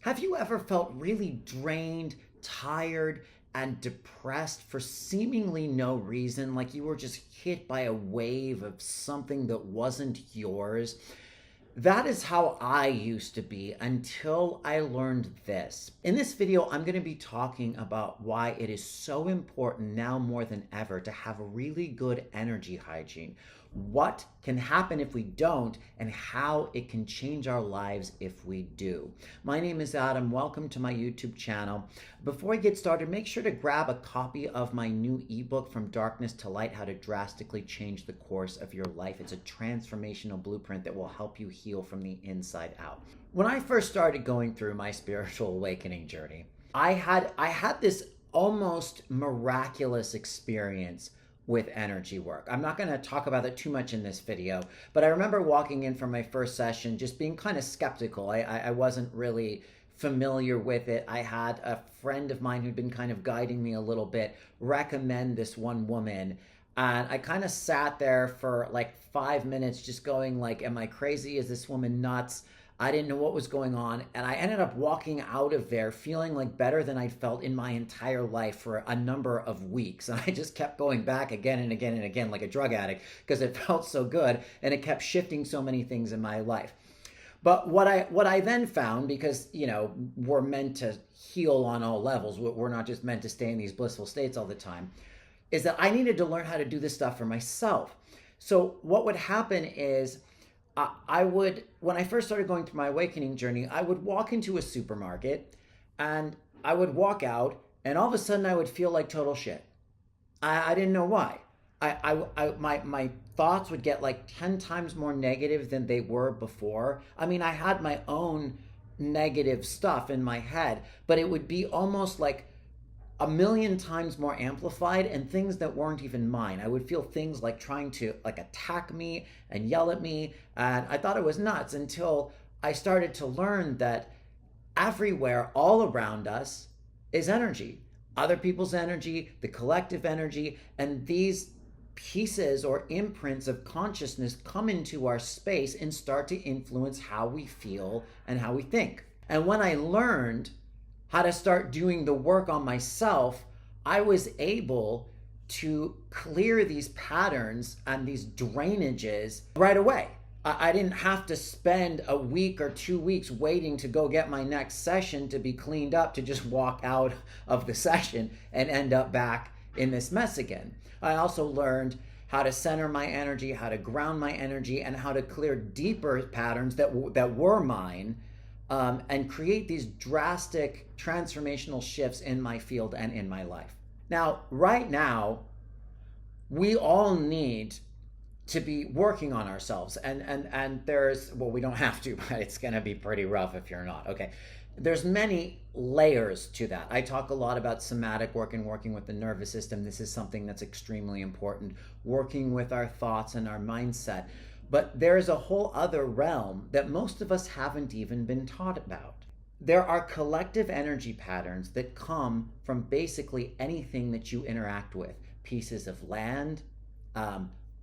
Have you ever felt really drained, tired, and depressed for seemingly no reason, like you were just hit by a wave of something that wasn't yours? That is how I used to be until I learned this. In this video, I'm going to be talking about why it is so important now more than ever to have a really good energy hygiene, what can happen if we don't, and how it can change our lives if we do. My name is Adam. Welcome to my YouTube channel. Before I get started, make sure to grab a copy of my new ebook, From Darkness to Light, How to Drastically Change the Course of Your Life. It's a transformational blueprint that will help you heal from the inside out. When I first started going through my spiritual awakening journey, I had this almost miraculous experience with energy work. I'm not going to talk about it too much in this video, but I remember walking in for my first session just being kind of skeptical. I wasn't really familiar with it. I had a friend of mine who'd been kind of guiding me a little bit recommend this one woman, and I kind of sat there for like 5 minutes just going like, am I crazy? Is this woman nuts? I didn't know what was going on, and I ended up walking out of there feeling like better than I'd felt in my entire life for a number of weeks. And I just kept going back again and again and again like a drug addict because it felt so good and it kept shifting so many things in my life. But what I then found, because, you know, we're meant to heal on all levels, we're not just meant to stay in these blissful states all the time, is that I needed to learn how to do this stuff for myself. So what would happen is, when I first started going through my awakening journey, I would walk into a supermarket and I would walk out and all of a sudden I would feel like total shit. I didn't know why. My thoughts would get like 10 times more negative than they were before. I mean, I had my own negative stuff in my head, but it would be almost like a million times more amplified, and things that weren't even mine. I would feel things like trying to like attack me and yell at me, and I thought it was nuts until I started to learn that everywhere, all around us, is energy. Other people's energy, the collective energy, and these pieces or imprints of consciousness come into our space and start to influence how we feel and how we think. And when I learned how to start doing the work on myself, I was able to clear these patterns and these drainages right away. I didn't have to spend a week or 2 weeks waiting to go get my next session to be cleaned up, to just walk out of the session and end up back in this mess again. I also learned how to center my energy, how to ground my energy, and how to clear deeper patterns that were mine, and create these drastic transformational shifts in my field and in my life. Now, right now, we all need to be working on ourselves, and there's, well, we don't have to, but it's going to be pretty rough if you're not. Okay, there's many layers to that. I talk a lot about somatic work and working with the nervous system. This is something that's extremely important, working with our thoughts and our mindset. But there's a whole other realm that most of us haven't even been taught about. There are collective energy patterns that come from basically anything that you interact with. Pieces of land,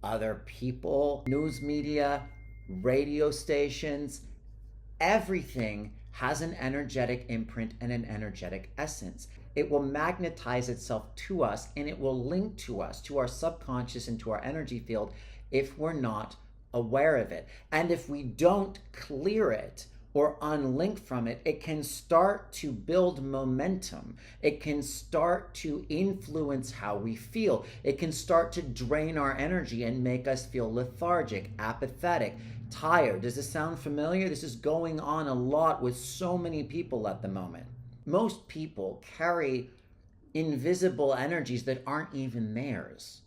other people, news media, radio stations. Everything has an energetic imprint and an energetic essence. It will magnetize itself to us, and it will link to us, to our subconscious and to our energy field, if we're not aware of it. And if we don't clear it or unlink from it, it can start to build momentum. It can start to influence how we feel. It can start to drain our energy and make us feel lethargic, apathetic, tired. Does this sound familiar? This is going on a lot with so many people at the moment. Most people carry invisible energies that aren't even theirs.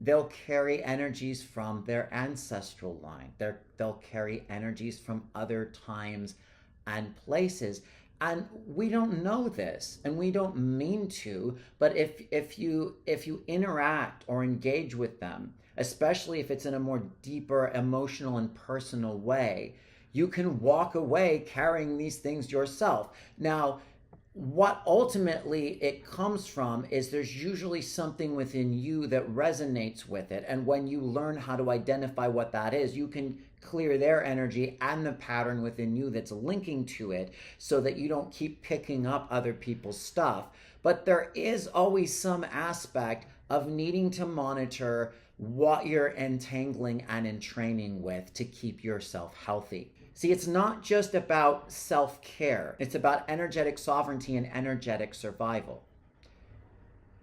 They'll carry energies from their ancestral line. They'll carry energies from other times and places. And we don't know this, and we don't mean to, but if you interact or engage with them, especially if it's in a more deeper emotional and personal way, you can walk away carrying these things yourself. Now, what ultimately it comes from is there's usually something within you that resonates with it. And when you learn how to identify what that is, you can clear their energy and the pattern within you that's linking to it so that you don't keep picking up other people's stuff. But there is always some aspect of needing to monitor what you're entangling and entraining with to keep yourself healthy. See, it's not just about self-care. It's about energetic sovereignty and energetic survival.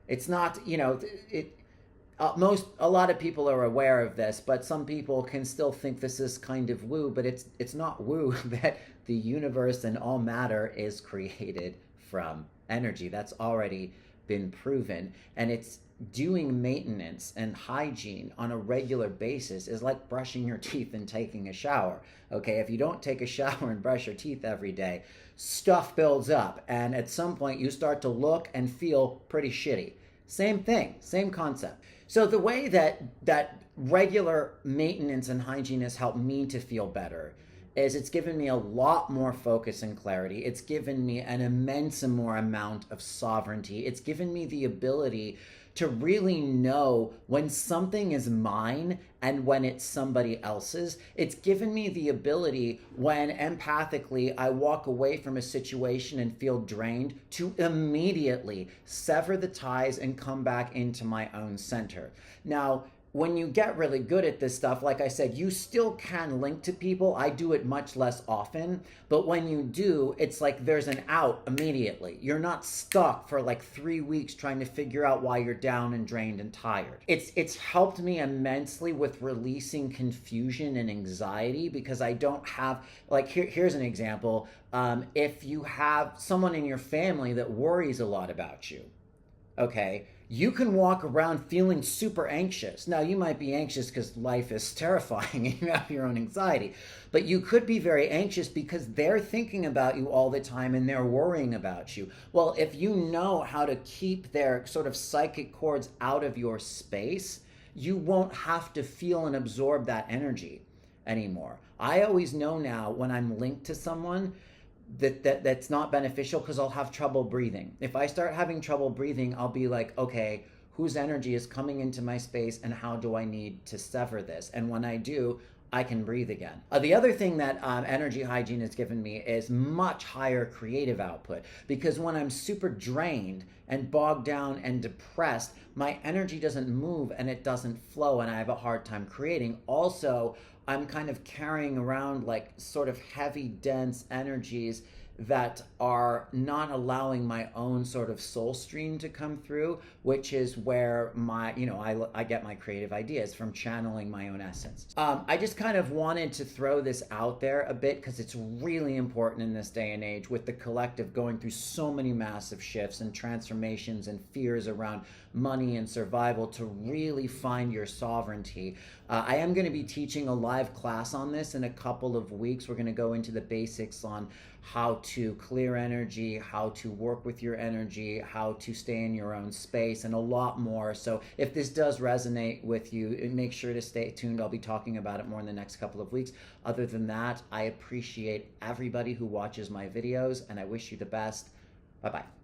It's not, a lot of people are aware of this, but some people can still think this is kind of woo, but it's not woo that the universe and all matter is created from energy. That's already been proven, and it's doing maintenance and hygiene on a regular basis is like brushing your teeth and taking a shower. Okay, if you don't take a shower and brush your teeth every day, stuff builds up, and at some point you start to look and feel pretty shitty. Same thing, same concept. So the way that regular maintenance and hygiene has helped me to feel better is it's given me a lot more focus and clarity. It's given me an immense more amount of sovereignty. It's given me the ability to really know when something is mine and when it's somebody else's. It's given me the ability, when empathically I walk away from a situation and feel drained, to immediately sever the ties and come back into my own center. Now, when you get really good at this stuff, like I said, you still can link to people. I do it much less often, but when you do, it's like there's an out immediately. You're not stuck for like 3 weeks trying to figure out why you're down and drained and tired. It's helped me immensely with releasing confusion and anxiety, because I don't have, like, here's an example. If you have someone in your family that worries a lot about you, okay, you can walk around feeling super anxious. Now, you might be anxious because life is terrifying and you have your own anxiety, but you could be very anxious because they're thinking about you all the time and they're worrying about you. Well, if you know how to keep their sort of psychic cords out of your space, you won't have to feel and absorb that energy anymore. I always know now when I'm linked to someone that's not beneficial, because I'll have trouble breathing. If I start having trouble breathing, I'll be like, okay, whose energy is coming into my space and how do I need to sever this? And when I do, I can breathe again. The other thing that energy hygiene has given me is much higher creative output, because when I'm super drained and bogged down and depressed, my energy doesn't move and it doesn't flow, and I have a hard time creating. Also, I'm kind of carrying around like sort of heavy, dense energies that are not allowing my own sort of soul stream to come through, which is where my, I get my creative ideas from, channeling my own essence. I just kind of wanted to throw this out there a bit because it's really important in this day and age, with the collective going through so many massive shifts and transformations and fears around money and survival, to really find your sovereignty. I am going to be teaching a live class on this in a couple of weeks. We're going to go into the basics on how to clear energy, how to work with your energy, how to stay in your own space, and a lot more. So if this does resonate with you, make sure to stay tuned. I'll be talking about it more in the next couple of weeks. Other than that, I appreciate everybody who watches my videos, and I wish you the best. Bye-bye.